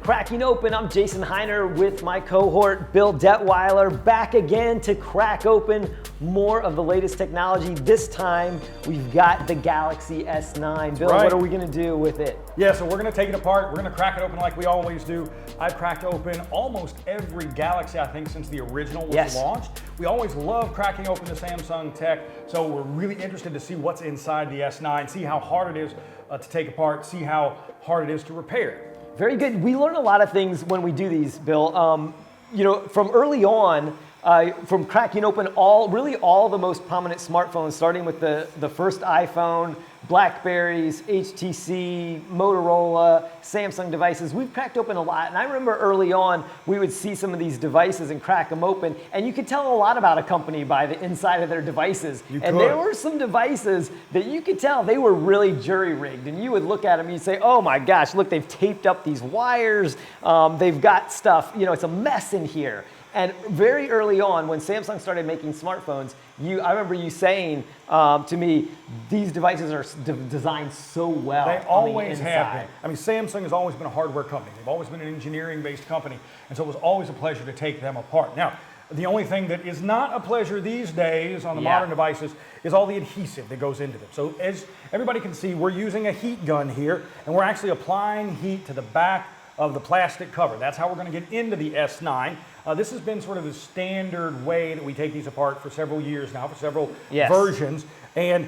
Cracking Open. I'm Jason Hiner with my cohort, Bill Detwiler, back again to crack open more of the latest technology. This time, we've got the Galaxy S9. Bill, what are we gonna do with it? Yeah, so we're gonna take it apart. We're gonna crack it open like we always do. I've cracked open almost every Galaxy, I think, since the original was launched. We always love cracking open the Samsung tech, so we're really interested to see what's inside the S9, see how hard it is to take apart, see how hard it is to repair. Very good. We learn a lot of things when we do these, Bill. You know, from early on, from cracking open really all the most prominent smartphones, starting with the first iPhone, Blackberries, HTC, Motorola, Samsung devices. We've cracked open a lot. And I remember early on, we would see some of these devices and crack them open. And you could tell a lot about a company by the inside of their devices. There were some devices that you could tell they were really jury rigged. And you would look at them and you'd say, oh my gosh, look, they've taped up these wires. They've got stuff, you know, it's a mess in here. And very early on, when Samsung started making smartphones, I remember you saying to me, these devices are designed so well. They always have been. I mean, Samsung has always been a hardware company. They've always been an engineering-based company. And so it was always a pleasure to take them apart. Now, the only thing that is not a pleasure these days on the modern devices is all the adhesive that goes into them. So as everybody can see, we're using a heat gun here, and we're actually applying heat to the back of the plastic cover. That's how we're going to get into the S9. This has been sort of the standard way that we take these apart for several years now, for several versions. And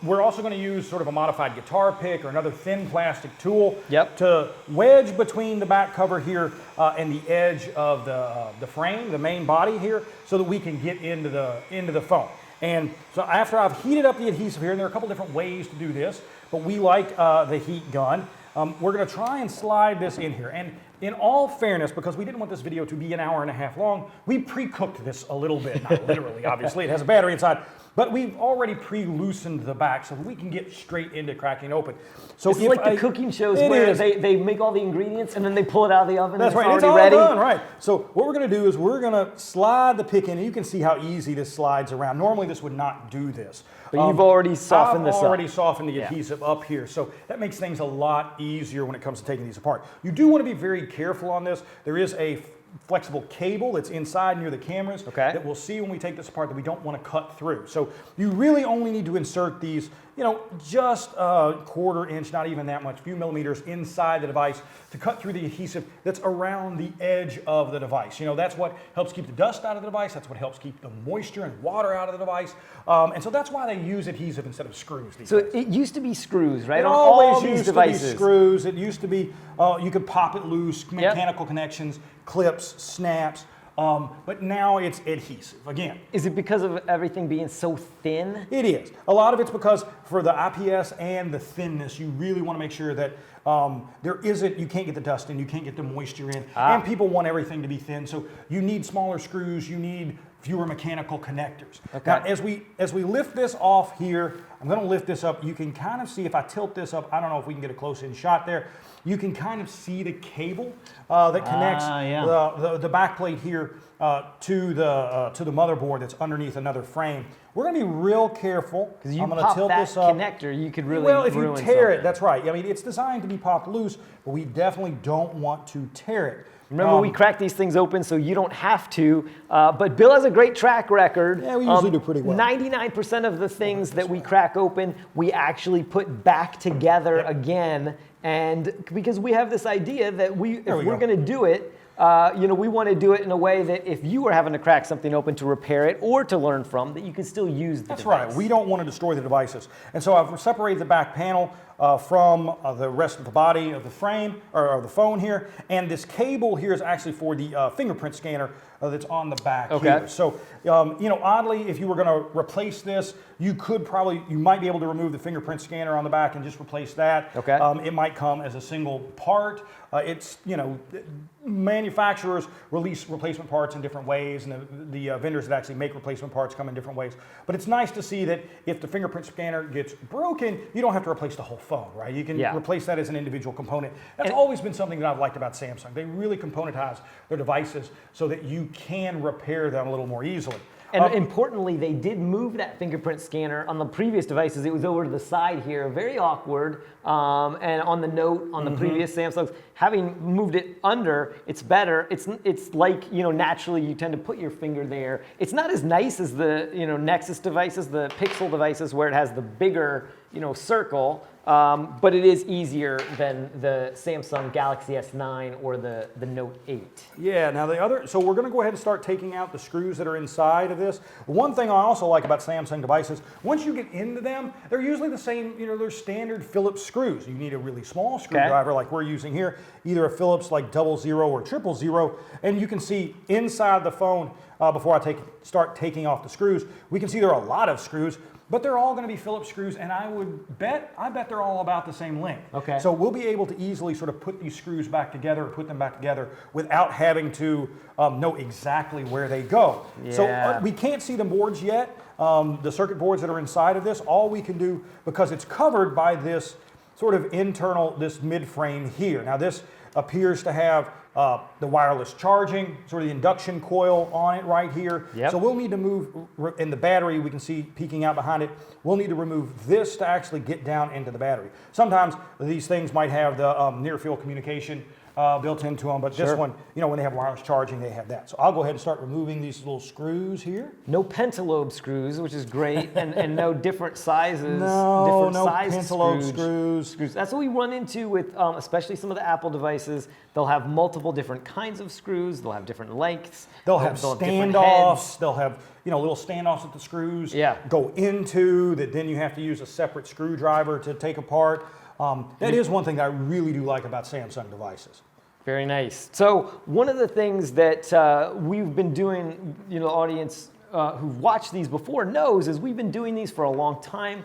we're also going to use sort of a modified guitar pick or another thin plastic tool to wedge between the back cover here and the edge of the frame, the main body here, so that we can get into the phone. And so after I've heated up the adhesive here, and there are a couple different ways to do this, but we like the heat gun. We're going to try and slide this in here. And in all fairness, because we didn't want this video to be an hour and a half long, we pre-cooked this a little bit. Not literally, obviously. It has a battery inside. But we've already pre-loosened the back so that we can get straight into cracking open. So it's like the cooking shows where they make all the ingredients and then they pull it out of the oven. That's right. It's all done, right. So what we're going to do is we're going to slide the pick in. And you can see how easy this slides around. Normally this would not do this. But you've already softened this up. I've already softened the adhesive up here. So that makes things a lot easier when it comes to taking these apart. You do want to be very careful on this. There is a flexible cable that's inside near the cameras that we'll see when we take this apart that we don't want to cut through. So you really only need to insert these, you know, just a quarter inch, not even that much, a few millimeters inside the device to cut through the adhesive that's around the edge of the device. You know, that's what helps keep the dust out of the device. That's what helps keep the moisture and water out of the device. And so that's why they use adhesive instead of screws these days. It used to be screws, right? It always used to be screws. It used to be, you could pop it loose, mechanical connections, clips, snaps. But now it's adhesive again. Is it because of everything being so thin? It is. A lot of it's because for the IPS and the thinness, you really want to make sure that you can't get the dust in, you can't get the moisture in, and people want everything to be thin. So you need smaller screws, you need fewer mechanical connectors. Now, as we lift this off here, I'm going to lift this up. You can kind of see if I tilt this up. I don't know if we can get a close-in shot there. You can kind of see the cable that connects the back plate here to the motherboard that's underneath another frame. We're going to be real careful. Because you pop that connector, you could really if you tear it, that's right. I mean, it's designed to be popped loose, but we definitely don't want to tear it. Remember, we crack these things open so you don't have to. But Bill has a great track record. Yeah, we usually do pretty well. 99% of the things that we crack open, we actually put back together again. And because we have this idea that if we're going to do it, you know, we want to do it in a way that if you were having to crack something open to repair it or to learn from, that you can still use the device. That's right. We don't want to destroy the devices. And so I've separated the back panel from the rest of the body of the frame, or the phone here. And this cable here is actually for the fingerprint scanner that's on the back here. So, you know, oddly, if you were going to replace this, you might be able to remove the fingerprint scanner on the back and just replace that. It might come as a single part. It's, you know, manufacturers release replacement parts in different ways, and the vendors that actually make replacement parts come in different ways. But it's nice to see that if the fingerprint scanner gets broken, you don't have to replace the whole phone, right? You can replace that as an individual component. That's always been something that I've liked about Samsung. They really componentize their devices so that you can repair them a little more easily. And importantly, they did move that fingerprint scanner on the previous devices. It was over to the side here, very awkward. And on the Note, on the previous Samsungs, having moved it under, it's better. It's like, you know, naturally you tend to put your finger there. It's not as nice as the, you know, Nexus devices, the Pixel devices, where it has the bigger, you know, circle. But it is easier than the Samsung Galaxy S9 or the Note 8. Yeah, now so we're going to go ahead and start taking out the screws that are inside of this. One thing I also like about Samsung devices, once you get into them, they're usually the same, you know, they're standard Phillips screws. You need a really small screwdriver like we're using here, either a Phillips like 00 or 000, and you can see inside the phone, before I start taking off the screws, we can see there are a lot of screws. But they're all going to be Phillips screws, and I bet they're all about the same length. Okay. So we'll be able to easily sort of put these screws back together, or put them back together, without having to know exactly where they go. Yeah. So we can't see the boards yet, the circuit boards that are inside of this. All we can do, because it's covered by this sort of internal, this mid-frame here. Now this appears to have the wireless charging, sort of the induction coil on it right here. Yep. So we'll need to move, in the battery we can see peeking out behind it, we'll need to remove this to actually get down into the battery. Sometimes these things might have the near field communication built into them, but this one, you know, when they have wireless charging, they have that. So I'll go ahead and start removing these little screws here. No pentalobe screws, which is great, and no different sizes. No size pentalobe screws. That's what we run into with, especially some of the Apple devices. They'll have multiple different kinds of screws. They'll have different lengths. They'll have standoffs. They'll have, you know, little standoffs that the screws go into, that then you have to use a separate screwdriver to take apart. That is one thing that I really do like about Samsung devices. Very nice. So one of the things that we've been doing, you know, the audience who've watched these before knows, is we've been doing these for a long time.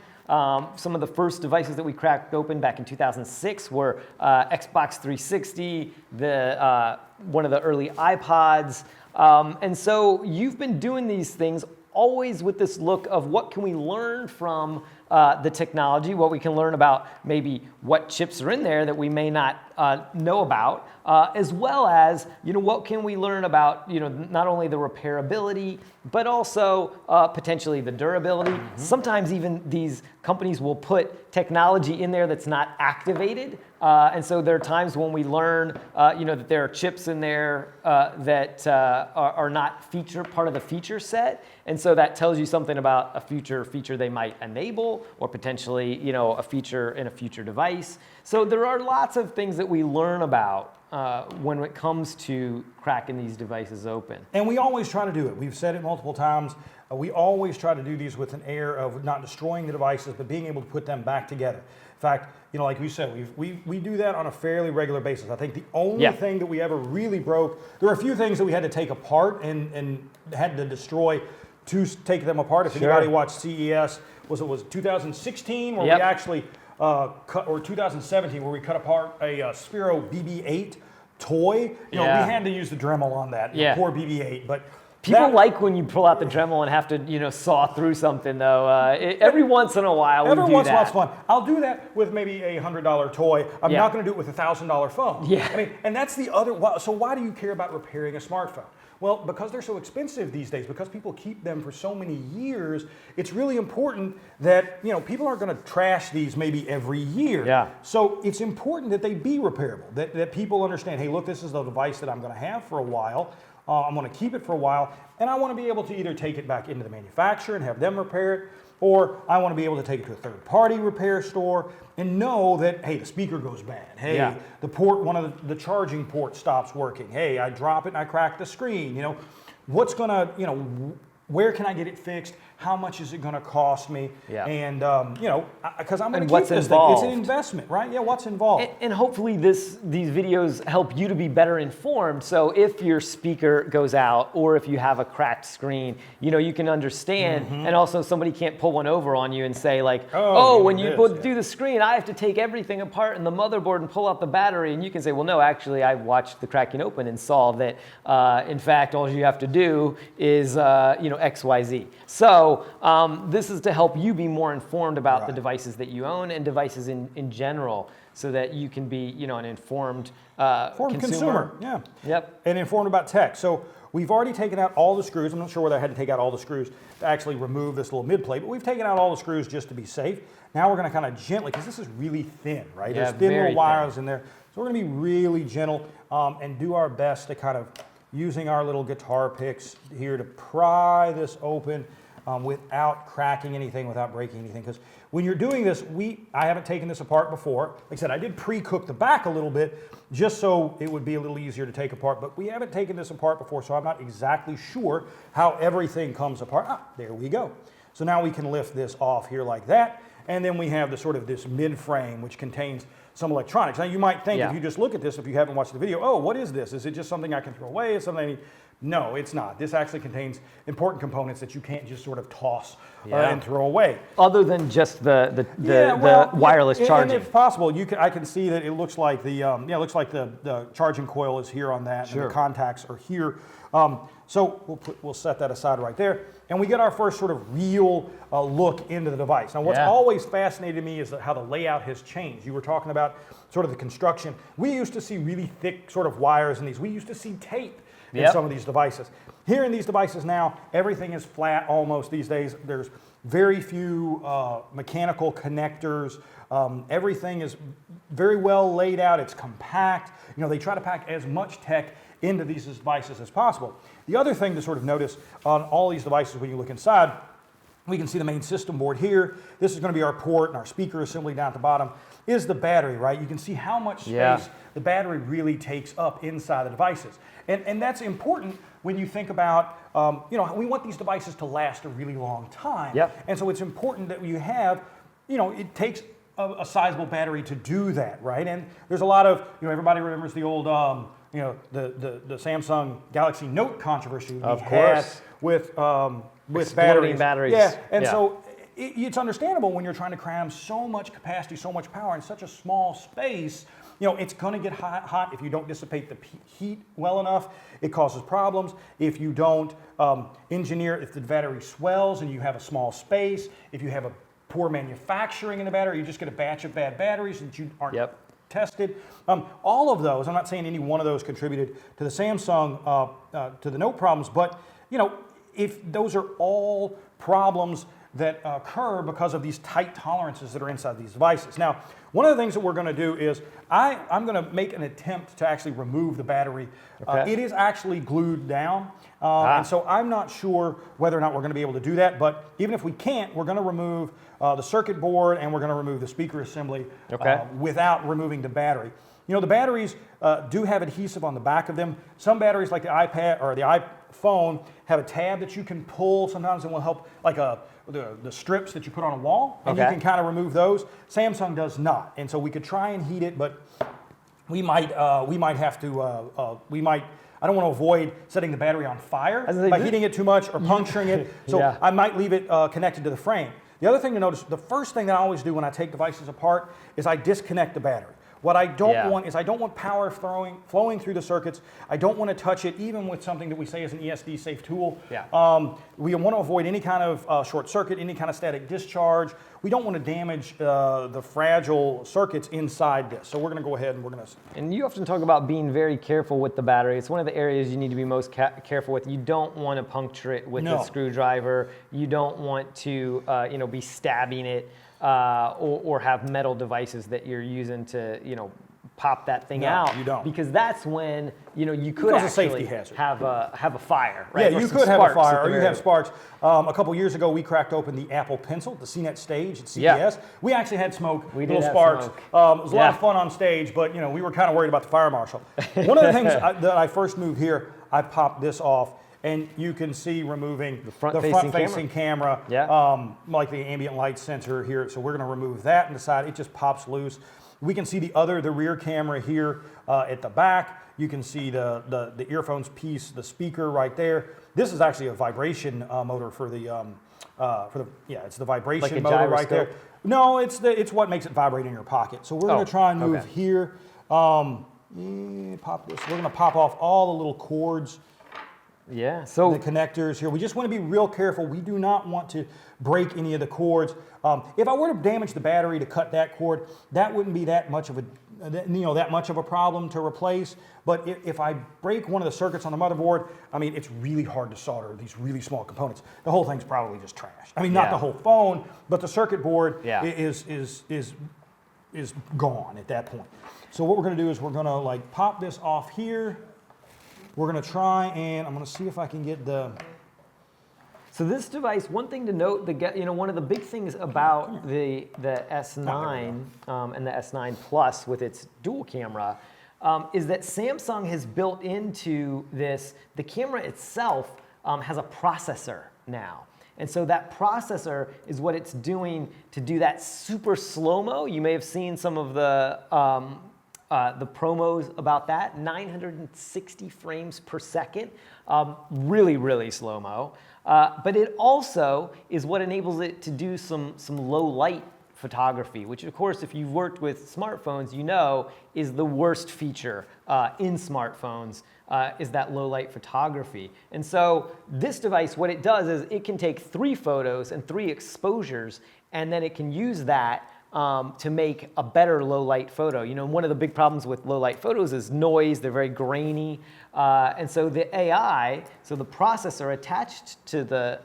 Some of the first devices that we cracked open back in 2006 were Xbox 360, one of the early iPods. And so you've been doing these things always with this look of what can we learn from the technology, what we can learn about maybe what chips are in there that we may not know about, as well as, you know, what can we learn about, you know, not only the repairability, but also potentially the durability. Sometimes even these companies will put technology in there that's not activated. And so there are times when we learn, you know, that there are chips in there that are not part of the feature set. And so that tells you something about a future feature they might enable, or potentially, you know, a feature in a future device. So there are lots of things that we learn about when it comes to cracking these devices open. And we always try to do it. We've said it multiple times. We always try to do these with an air of not destroying the devices, but being able to put them back together. In fact, you know, like you said, we do that on a fairly regular basis. I think the only thing that we ever really broke, there were a few things that we had to take apart and had to destroy to take them apart. If anybody watched CES, was 2016 where we actually cut, or 2017 where we cut apart a Sphero BB-8 toy. You know, we had to use the Dremel on that. You know, poor BB-8, but. People like when you pull out the Dremel and have to, you know, saw through something, though. Every once in a while, every once in a while, it's fun. I'll do that with maybe a $100 toy. I'm not going to do it with a $1,000 phone. Yeah. I mean, and that's the other. So why do you care about repairing a smartphone? Well, because they're so expensive these days, because people keep them for so many years, it's really important that, you know, people aren't going to trash these maybe every year. Yeah. So it's important that they be repairable, that people understand, hey, look, this is the device that I'm going to have for a while. I'm going to keep it for a while, and I want to be able to either take it back into the manufacturer and have them repair it, or I want to be able to take it to a third-party repair store and know that, hey, the speaker goes bad. Hey, the port, one of the charging port stops working. Hey, I drop it and I crack the screen. You know, what's going to, you know, where can I get it fixed? How much is it going to cost me? And, you know, because I'm going to keep this thing. It's an investment, right? Yeah, what's involved? And hopefully these videos help you to be better informed. So if your speaker goes out, or if you have a cracked screen, you know, you can understand. And also somebody can't pull one over on you and say like, oh when you do the screen, I have to take everything apart and the motherboard and pull out the battery. And you can say, well, no, actually, I watched the cracking open and saw that, in fact, all you have to do is, you know, X, Y, Z. So So this is to help you be more informed about the devices that you own and devices in general, so that you can be, you know, an informed consumer. Yeah. Yep. And informed about tech. So we've already taken out all the screws. I'm not sure whether I had to take out all the screws to actually remove this little mid plate, but we've taken out all the screws just to be safe. Now we're going to kind of gently, because this is really thin, right? Yeah, There's thin little wires thin in there. So we're going to be really gentle and do our best to kind of, using our little guitar picks here, to pry this open without cracking anything, without breaking anything. Because when you're doing this, I haven't taken this apart before. Like I said, I did pre-cook the back a little bit just so it would be a little easier to take apart, but we haven't taken this apart before, so I'm not exactly sure how everything comes apart. Ah, there we go. So now we can lift this off here like that, and then we have the sort of this mid-frame, which contains some electronics. Now you might think, if you just look at this, if you haven't watched the video, oh, what is this? Is it just something I can throw away? Is something I need? No, it's not. This actually contains important components that you can't just sort of toss and throw away. Other than just the wireless charging. And if possible, I can see that it looks like the charging coil is here on that, and the contacts are here. So we'll set that aside right there, and we get our first sort of real look into the device. Now, what's always fascinated me is how the layout has changed. You were talking about sort of the construction. We used to see really thick sort of wires in these. We used to see tape in some of these devices. Here in these devices now, everything is flat almost these days. There's very few mechanical connectors. Everything is very well laid out. It's compact. You know, they try to pack as much tech into these devices as possible. The other thing to sort of notice on all these devices when you look inside, we can see the main system board here. This is going to be our port and our speaker assembly down at the bottom, is the battery, right? You can see how much space the battery really takes up inside the devices. And that's important when you think about, you know, we want these devices to last a really long time. And so it's important that you have, you know, it takes a sizable battery to do that, right? And there's a lot of, you know, everybody remembers the old, you know, the Samsung Galaxy Note controversy we had with batteries. Yeah, and so it's understandable when you're trying to cram so much capacity, so much power in such a small space. You know, it's going to get hot if you don't dissipate the heat well enough. It causes problems. If you don't engineer, if the battery swells and you have a small space, if you have a poor manufacturing in the battery, you just get a batch of bad batteries that you aren't tested. All of those, I'm not saying any one of those contributed to the Samsung, to the Note problems, but, you know, if those are all problems that occur because of these tight tolerances that are inside these devices. Now, one of the things that we're going to do is I'm going to make an attempt to actually remove the battery. It is actually glued down, and so I'm not sure whether or not we're going to be able to do that, but even if we can't, we're going to remove the circuit board and we're going to remove the speaker assembly without removing the battery. You know, the batteries do have adhesive on the back of them. Some batteries, like the iPad or the iPhone, have a tab that you can pull. Sometimes it will help, like the strips that you put on a wall, and you can kind of remove those. Samsung does not, and so we could try and heat it, but we might have to. I don't want to avoid setting the battery on fire by heating it too much or puncturing it. So I might leave it connected to the frame. The other thing to notice, the first thing that I always do when I take devices apart is I disconnect the battery. What I don't want is I don't want power flowing through the circuits. I don't want to touch it, even with something that we say is an ESD safe tool. We want to avoid any kind of short circuit, any kind of static discharge. We don't want to damage the fragile circuits inside this. So we're going to go ahead and we're going to... And you often talk about being very careful with the battery. It's one of the areas you need to be most careful with. You don't want to puncture it with a screwdriver. You don't want to you know, be stabbing it. Or have metal devices that you're using to, you know, pop that thing out. You don't. Because that's when, you know, you could actually have a fire, right? Yeah, you could have a fire, or you have sparks. A couple years ago, we cracked open the Apple Pencil, the CNET stage at CES. We actually had smoke, little sparks. It was a lot of fun on stage, but, you know, we were kind of worried about the fire marshal. One of the things that I first moved here, I popped this off. And you can see removing the front-facing camera, like the ambient light sensor here. So we're going to remove that and decide it just pops loose. We can see the rear camera here at the back. You can see the earphones piece, the speaker right there. This is actually a vibration motor for the it's the vibration motor right there. No, it's what makes it vibrate in your pocket. So we're going to try and move here. Pop this. We're going to pop off all the little cords. Yeah. So the connectors here. We just want to be real careful. We do not want to break any of the cords. If I were to damage the battery to cut that cord, that wouldn't be that much of a problem to replace. But if I break one of the circuits on the motherboard, I mean, it's really hard to solder these really small components. The whole thing's probably just trashed. I mean, not the whole phone, but the circuit board is gone at that point. So what we're going to do is we're going to like pop this off here. We're going to try and I'm going to see if I can get the. So this device, one thing to note, one of the big things about the S9 and the S9 Plus with its dual camera is that Samsung has built into this, the camera itself has a processor now. And so that processor is what it's doing to do that super slow-mo. You may have seen some of the promos about that, 960 frames per second, really, really slow-mo. But it also is what enables it to do some low light photography, which of course, if you've worked with smartphones, you know is the worst feature in smartphones, is that low light photography. And so this device, what it does is it can take 3 photos and 3 exposures, and then it can use that to make a better low light photo. You know, one of the big problems with low light photos is noise. They're very grainy. And so the AI, so the processor attached to the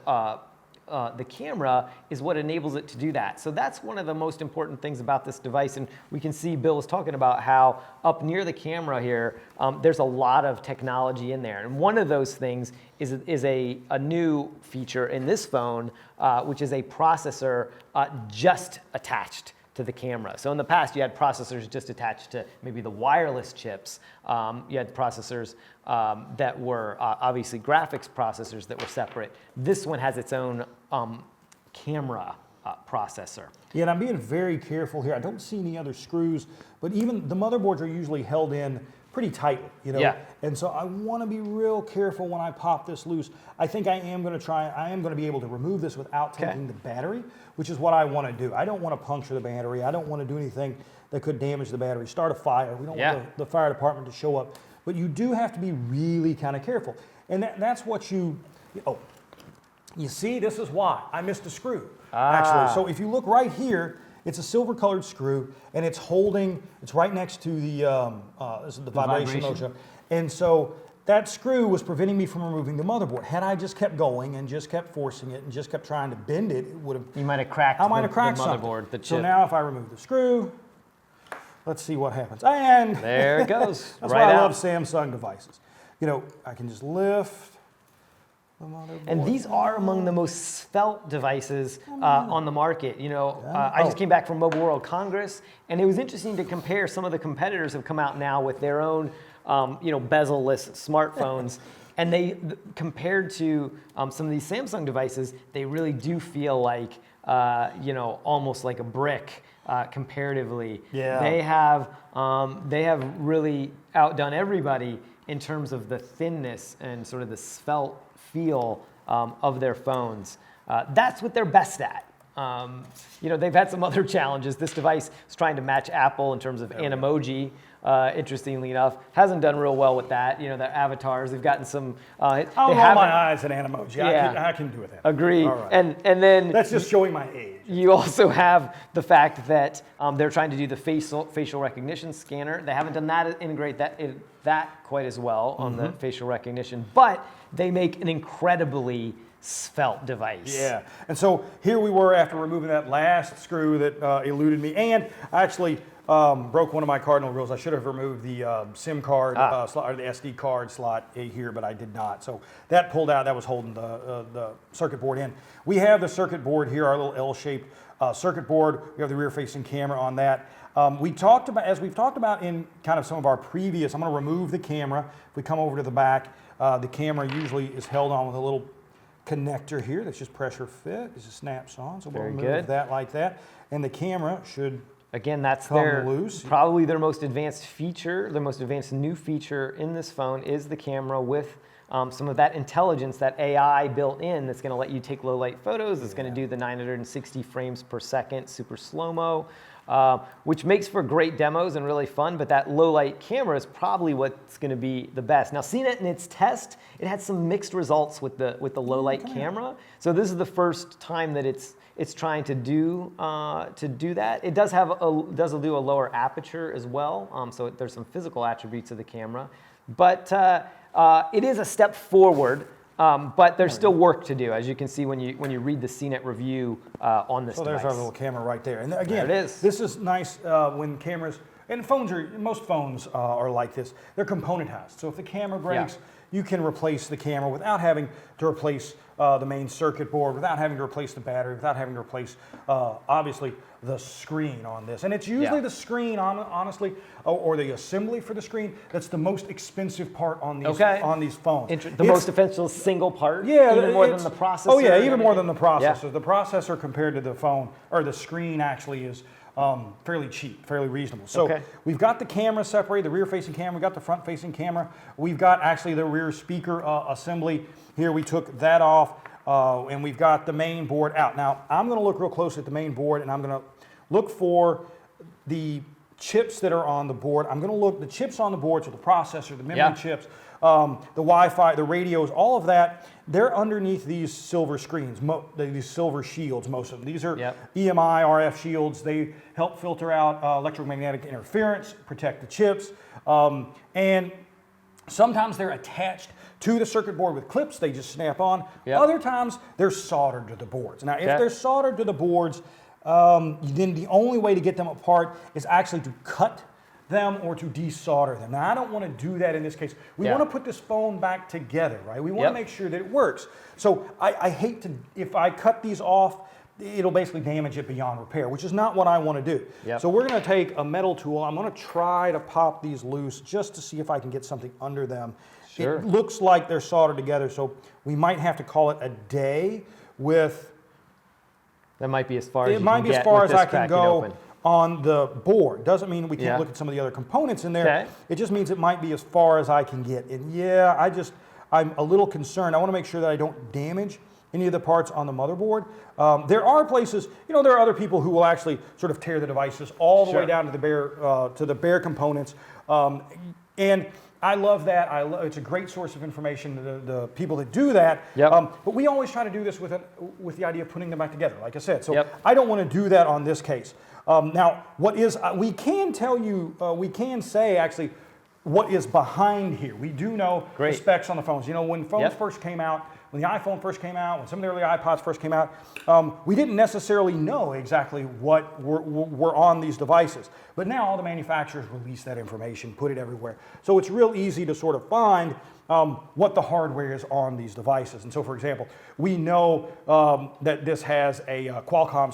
camera is what enables it to do that. So that's one of the most important things about this device. And we can see Bill was talking about how up near the camera here, there's a lot of technology in there. And one of those things is a new feature in this phone, which is a processor just attached to the camera. So in the past, you had processors just attached to maybe the wireless chips. You had processors that were obviously graphics processors that were separate. This one has its own camera processor. Yeah, and I'm being very careful here. I don't see any other screws, but even the motherboards are usually held in pretty tightly, you know? Yeah. And so I want to be real careful when I pop this loose. I think I am going to be able to remove this without taking the battery, which is what I want to do. I don't want to puncture the battery. I don't want to do anything that could damage the battery, start a fire. We don't want the fire department to show up. But you do have to be really kind of careful. And that's what you see, this is why. I missed a screw, actually. So if you look right here, it's a silver colored screw, and it's right next to the vibration motor. And so that screw was preventing me from removing the motherboard. Had I just kept going and just kept forcing it and just kept trying to bend it, it would have. You might have cracked the motherboard, the chip. So now if I remove the screw, let's see what happens. And there it goes. That's why I love Samsung devices. You know, I can just lift. And these are among the most svelte devices on the market. You know, I just came back from Mobile World Congress, and it was interesting to compare. Some of the competitors have come out now with their own, bezel-less smartphones, and they, compared to some of these Samsung devices, they really do feel like, almost like a brick comparatively. Yeah. They have really outdone everybody in terms of the thinness and sort of the svelte feel of their phones. That's what they're best at. They've had some other challenges. This device is trying to match Apple in terms of Animoji, interestingly enough. Hasn't done real well with that. You know, their avatars, they've gotten some... I'll roll my eyes at Animoji. Yeah. I can do with that. Agree. All right. And then... That's just showing my age. You also have the fact that they're trying to do the facial recognition scanner. They haven't done that, integrate that quite as well on the facial recognition, but they make an incredibly svelte device. Yeah, and so here we were after removing that last screw that eluded me, and I actually broke one of my cardinal rules. I should have removed the SIM card slot, or the SD card slot here, but I did not. So that pulled out. That was holding the circuit board in. We have the circuit board here, our little L-shaped circuit board. We have the rear-facing camera on that. As we've talked about in kind of some of our previous, I'm going to remove the camera. If we come over to the back, the camera usually is held on with a little connector here that's just pressure fit. It just snaps on. So we'll remove that like that. And the camera should that's come loose. Probably their most advanced feature, their most advanced new feature in this phone is the camera with some of that intelligence, that AI built in that's going to let you take low light photos. It's going to do the 960 frames per second, super slow-mo, which makes for great demos and really fun, but that low light camera is probably what's going to be the best. Now, CNET in its test, it had some mixed results with the low light camera. So this is the first time that it's trying to do that. It does do a lower aperture as well. So there's some physical attributes of the camera, but it is a step forward. But there's still work to do, as you can see when you read the CNET review on this device. So there's our little camera right there. And again, there it is. This is nice when cameras, and most phones are like this. They're componentized. So if the camera breaks, you can replace the camera without having to replace the main circuit board, without having to replace the battery, without having to replace, obviously, the screen on this. And it's usually the screen, honestly, or the assembly for the screen, that's the most expensive part on these phones. The most expensive single part? Yeah. Even more than the processor? Oh, yeah, even more than the processor. Yeah. The processor compared to the phone, or the screen actually is fairly cheap, fairly reasonable. So we've got the camera separated, the rear-facing camera, we've got the front-facing camera. We've got actually the rear speaker assembly. Here we took that off, and we've got the main board out. Now, I'm going to look real close at the main board, and I'm going to look for the chips that are on the board. I'm going to look the chips on the board, so the processor, the memory chips, the Wi-Fi, the radios, all of that. They're underneath these silver screens, these silver shields, most of them. These are EMI RF shields. They help filter out electromagnetic interference, protect the chips, and sometimes they're attached to the circuit board with clips. They just snap on. Other times they're soldered to the boards. Now, if they're soldered to the boards, then the only way to get them apart is actually to cut them or to desolder them. Now, I don't want to do that in this case. We want to put this phone back together, right? We want to make sure that it works. So I hate to, if I cut these off, it'll basically damage it beyond repair, which is not what I want to do. So we're going to take a metal tool. I'm going to try to pop these loose just to see if I can get something under them. It looks like they're soldered together, so we might have to call it a day with... That might be as far as you can get. It might be as far as I can go on the board. Doesn't mean we can't look at some of the other components in there. It just means it might be as far as I can get. And I'm a little concerned. I want to make sure that I don't damage any of the parts on the motherboard. There are places, there are other people who will actually sort of tear the devices all the way down to the bare components. And I love that. It's a great source of information to the people that do that. But we always try to do this with the idea of putting them back together, like I said. So I don't want to do that on this case. Now, we can tell you, we can say actually what is behind here. We do know the specs on the phones. When phones first came out, when the iPhone first came out, when some of the early iPods first came out, we didn't necessarily know exactly what were on these devices. But now all the manufacturers release that information, put it everywhere. So it's real easy to sort of find what the hardware is on these devices. And so, for example, we know that this has a Qualcomm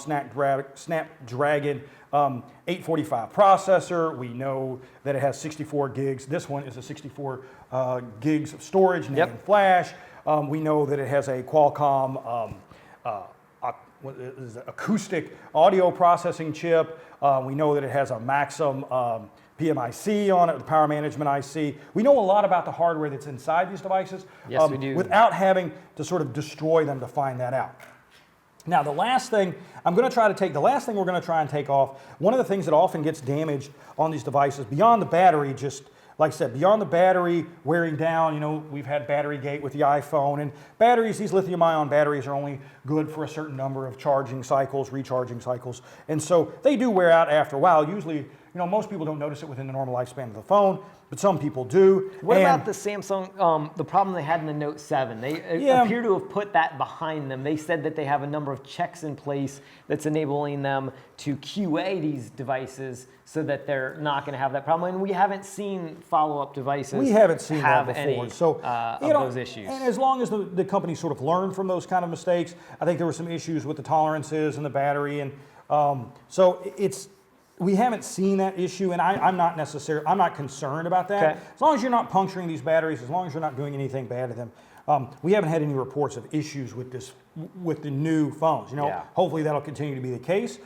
Snapdragon 845 processor. We know that it has 64 gigs. This one is a 64 gigs of storage, NAND flash. We know that it has a Qualcomm acoustic audio processing chip. We know that it has a Maxim PMIC on it, the power management IC. We know a lot about the hardware that's inside these devices we do. without having to sort of destroy them to find that out. Now, the last thing we're going to try and take off, one of the things that often gets damaged on these devices, beyond the battery, just like I said, beyond the battery wearing down, we've had battery gate with the iPhone, and batteries, these lithium-ion batteries are only good for a certain number of charging cycles, recharging cycles, and so they do wear out after a while. Usually, most people don't notice it within the normal lifespan of the phone, but some people do. What about the Samsung, the problem they had in the Note 7? They appear to have put that behind them. They said that they have a number of checks in place that's enabling them to QA these devices so that they're not going to have that problem. And we haven't seen follow-up devices have that any of those issues. And as long as the company sort of learned from those kind of mistakes, I think there were some issues with the tolerances and the battery. And we haven't seen that issue, and I'm not concerned about that. As long as you're not puncturing these batteries, as long as you're not doing anything bad to them, we haven't had any reports of issues with the new phones. Hopefully that'll continue to be the case.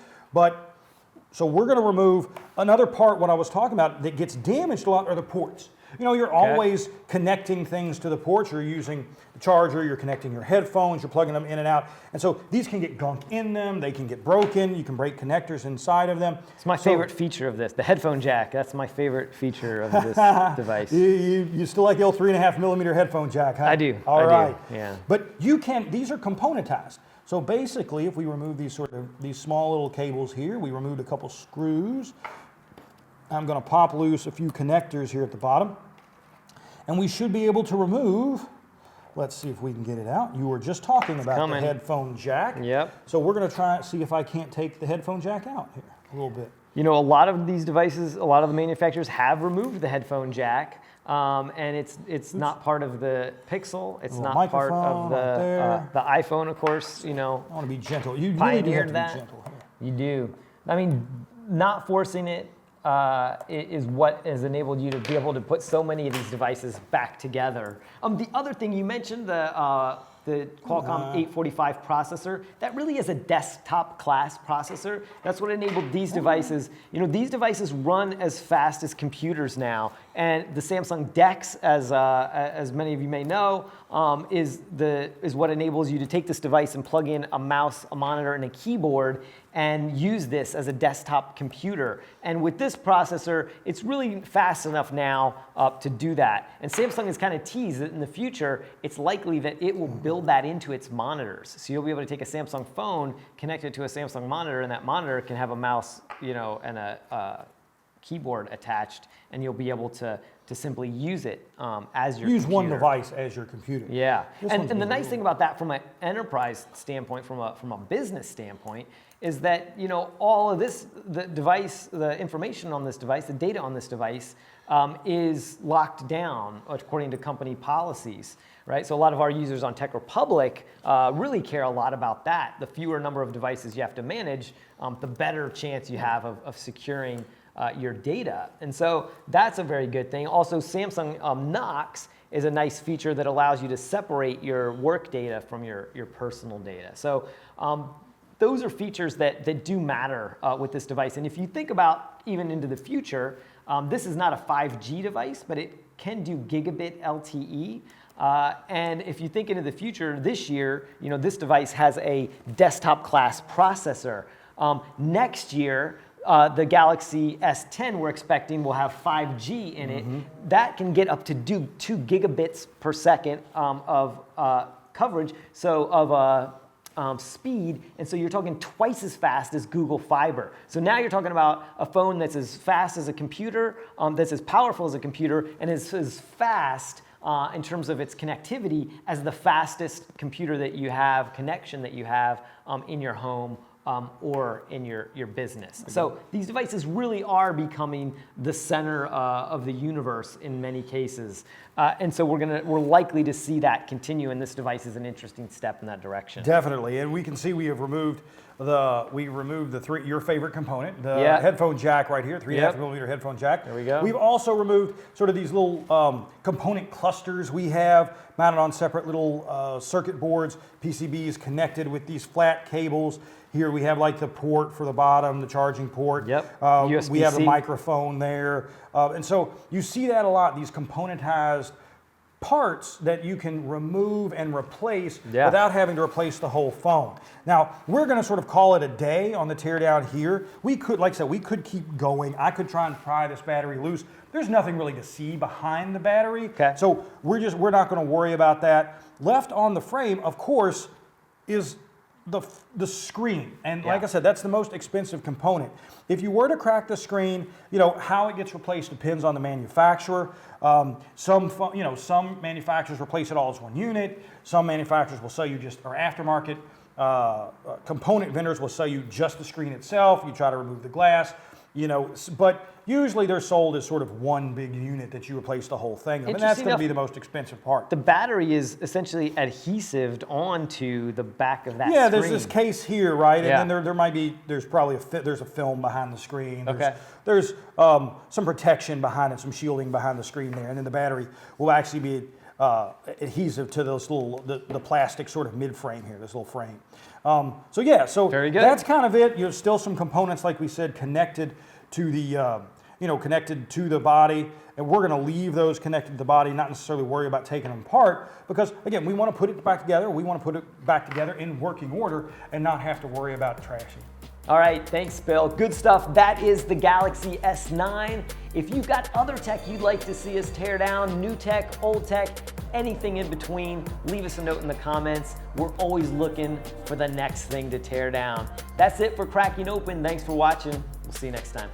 So we're going to remove another part. What I was talking about that gets damaged a lot are the ports. You know, you're always connecting things to the ports. You're using the charger, you're connecting your headphones, you're plugging them in and out. And so these can get gunk in them, they can get broken, you can break connectors inside of them. It's my favorite feature of this, the headphone jack. That's my favorite feature of this device. You still like the old 3.5mm headphone jack, huh? I do. All right. Yeah. But these are componentized. So basically, if we remove these small little cables here, we removed a couple screws. I'm going to pop loose a few connectors here at the bottom. And we should be able to remove, let's see if we can get it out. You were just talking about the headphone jack. Yep. So we're going to try and see if I can't take the headphone jack out here a little bit. You know, a lot of these devices, a lot of the manufacturers have removed the headphone jack. And it's not part of the Pixel. It's not part of the iPhone, of course. You know, I want to be gentle. You really do have to be gentle here. You do. I mean, not forcing it is what has enabled you to be able to put so many of these devices back together. The other thing you mentioned, the Qualcomm 845 processor, that really is a desktop class processor. That's what enabled these devices. You know, these devices run as fast as computers now. And the Samsung DeX, as many of you may know, is what enables you to take this device and plug in a mouse, a monitor, and a keyboard and use this as a desktop computer. And with this processor, it's really fast enough now to do that. And Samsung has kind of teased that in the future, it's likely that it will build that into its monitors. So you'll be able to take a Samsung phone, connect it to a Samsung monitor, and that monitor can have a mouse, you know, and a keyboard attached, and you'll be able to simply use it as your Use computer. one device as your computer. Yeah, and the nice thing about that from an enterprise standpoint, from a business standpoint, is that, you know, all of this, the device, the information on this device, the data on this device is locked down according to company policies, right? So a lot of our users on Tech Republic really care a lot about that. The fewer number of devices you have to manage, the better chance you have of securing your data. And so that's a very good thing. Also, Samsung Knox is a nice feature that allows you to separate your work data from your personal data. So those are features that do matter with this device. And if you think about even into the future, this is not a 5G device, but it can do gigabit LTE. And if you think into the future, this year, you know, this device has a desktop class processor. Next year, the Galaxy S10 we're expecting will have 5G in it. That can get up to 2 gigabits per second of coverage, so of speed, and so you're talking twice as fast as Google Fiber. So now you're talking about a phone that's as fast as a computer, that's as powerful as a computer, and is as fast in terms of its connectivity as the fastest computer that you have, connection that you have in your home or in your business. So these devices really are becoming the center of the universe in many cases. And so we're likely to see that continue, and this device is an interesting step in that direction. Definitely, and we can see we have removed your favorite component, the headphone jack right here, 3.5mm headphone jack. There we go. We've also removed sort of these little component clusters we have mounted on separate little circuit boards, PCBs connected with these flat cables. Here we have like the port for the bottom, the charging port. USB-C. We have a microphone there. And so you see that a lot, these componentized parts that you can remove and replace without having to replace the whole phone. Now, we're going to sort of call it a day on the teardown here. We could, like I said, we could keep going. I could try and pry this battery loose. There's nothing really to see behind the battery. So we're not going to worry about that. Left on the frame, of course, is the screen, and like I said, that's the most expensive component. If you were to crack the screen, you know, how it gets replaced depends on the manufacturer. Some manufacturers replace it all as one unit. Some manufacturers will sell you or aftermarket component vendors will sell you just the screen itself. You try to remove the glass, you know, but usually they're sold as sort of one big unit that you replace the whole thing of, and that's going to be the most expensive part. The battery is essentially adhesived onto the back of that screen. Yeah, there's this case here, right? And then there's probably there's a film behind the screen. There's some protection behind it, some shielding behind the screen there, and then the battery will actually be adhesive to those the plastic sort of mid-frame here, this little frame. So very good. That's kind of it. There's still some components, like we said, connected to the connected to the body, and we're going to leave those connected to the body, not necessarily worry about taking them apart, because again, we want to put it back together. We want to put it back together in working order and not have to worry about trashing. All right, thanks, Bill. Good stuff. That is the Galaxy S9. If you've got other tech you'd like to see us tear down, new tech, old tech, anything in between, leave us a note in the comments. We're always looking for the next thing to tear down. That's it for Cracking Open. Thanks for watching. We'll see you next time.